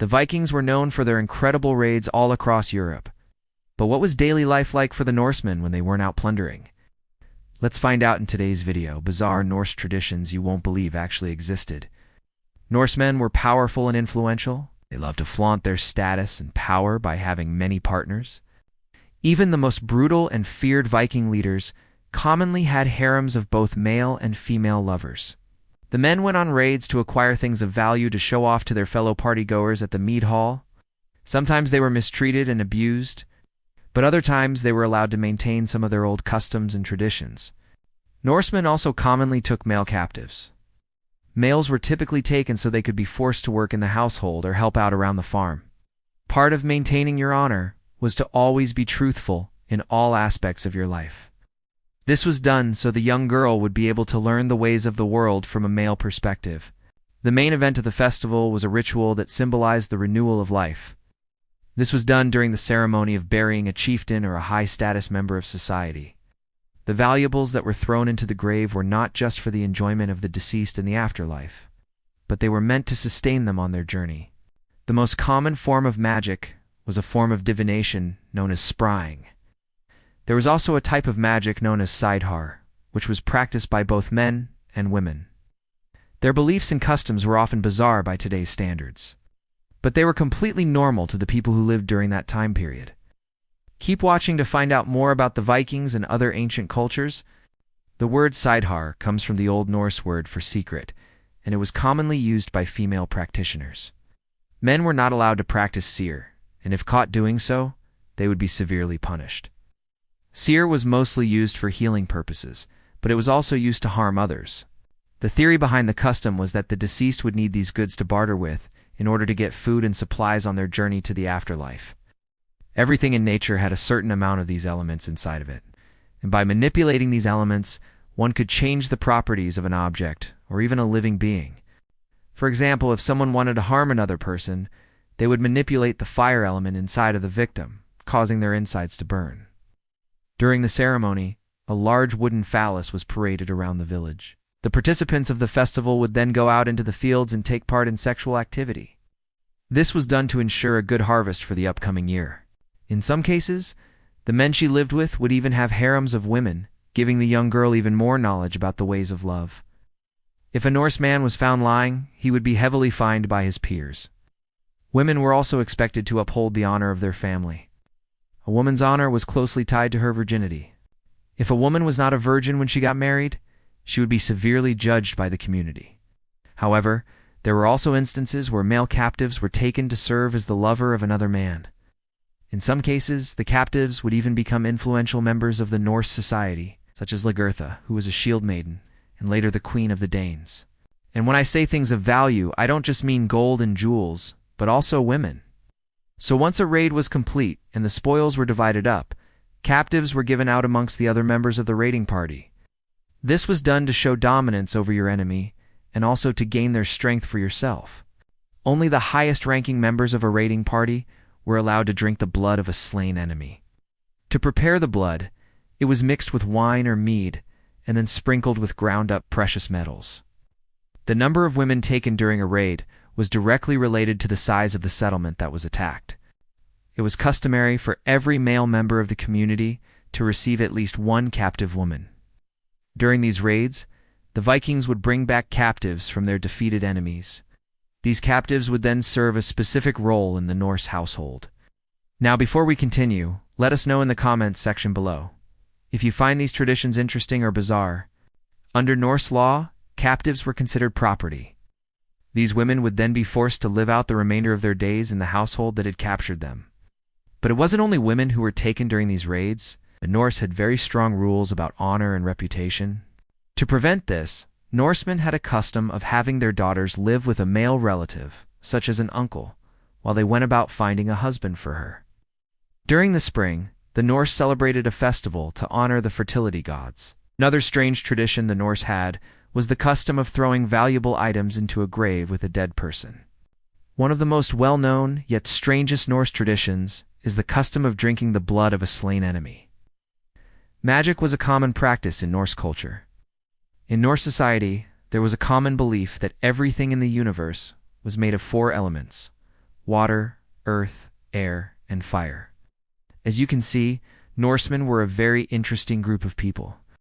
The Vikings were known for their incredible raids all across Europe. But what was daily life like for the Norsemen when they weren't out plundering? Let's find out in today's video. Bizarre Norse traditions you won't believe actually existed. Norsemen were powerful and influential. They loved to flaunt their status and power by having many partners. Even the most brutal and feared Viking leaders commonly had harems of both male and female lovers. The men went on raids to acquire things of value to show off to their fellow partygoers at the mead hall. Sometimes they were mistreated and abused, but other times they were allowed to maintain some of their old customs and traditions. Norsemen also commonly took male captives. Males were typically taken so they could be forced to work in the household or help out around the farm. Part of maintaining your honor was to always be truthful in all aspects of your life. This was done so the young girl would be able to learn the ways of the world from a male perspective. The main event of the festival was a ritual that symbolized the renewal of life. This was done during the ceremony of burying a chieftain or a high-status member of society. The valuables that were thrown into the grave were not just for the enjoyment of the deceased in the afterlife, but they were meant to sustain them on their journey. The most common form of magic was a form of divination known as scrying. There was also a type of magic known as seidr, which was practiced by both men and women. Their beliefs and customs were often bizarre by today's standards, but they were completely normal to the people who lived during that time period. Keep watching to find out more about the Vikings and other ancient cultures. The word seidr comes from the Old Norse word for secret, and it was commonly used by female practitioners. Men were not allowed to practice seer, and if caught doing so, they would be severely punished. Seer was mostly used for healing purposes, but it was also used to harm others. The theory behind the custom was that the deceased would need these goods to barter with in order to get food and supplies on their journey to the afterlife. Everything in nature had a certain amount of these elements inside of it, and by manipulating these elements, one could change the properties of an object or even a living being. For example, if someone wanted to harm another person, they would manipulate the fire element inside of the victim, causing their insides to burn. During the ceremony, a large wooden phallus was paraded around the village. The participants of the festival would then go out into the fields and take part in sexual activity. This was done to ensure a good harvest for the upcoming year. In some cases, the men she lived with would even have harems of women, giving the young girl even more knowledge about the ways of love. If a Norse man was found lying, he would be heavily fined by his peers. Women were also expected to uphold the honor of their family. A woman's honor was closely tied to her virginity. If a woman was not a virgin when she got married, she would be severely judged by the community. However, there were also instances where male captives were taken to serve as the lover of another man. In some cases, the captives would even become influential members of the Norse society, such as Lagertha, who was a shield maiden, and later the queen of the Danes. And when I say things of value, I don't just mean gold and jewels, but also women. So once a raid was complete and the spoils were divided up, captives were given out amongst the other members of the raiding party. This was done to show dominance over your enemy and also to gain their strength for yourself. Only the highest-ranking members of a raiding party were allowed to drink the blood of a slain enemy. To prepare the blood, it was mixed with wine or mead and then sprinkled with ground-up precious metals. The number of women taken during a raid was directly related to the size of the settlement that was attacked. It was customary for every male member of the community to receive at least one captive woman. During these raids, the Vikings would bring back captives from their defeated enemies. These captives would then serve a specific role in the Norse household. Now, before we continue, let us know in the comments section below if you find these traditions interesting or bizarre. Under Norse law, captives were considered property. These women would then be forced to live out the remainder of their days in the household that had captured them. But it wasn't only women who were taken during these raids. The Norse had very strong rules about honor and reputation. To prevent this, Norsemen had a custom of having their daughters live with a male relative, such as an uncle, while they went about finding a husband for her. During the spring, the Norse celebrated a festival to honor the fertility gods. Another strange tradition the Norse had was the custom of throwing valuable items into a grave with a dead person. One of the most well-known, yet strangest Norse traditions is the custom of drinking the blood of a slain enemy. Magic was a common practice in Norse culture. In Norse society, there was a common belief that everything in the universe was made of 4 elements: water, earth, air, and fire. As you can see, Norsemen were a very interesting group of people.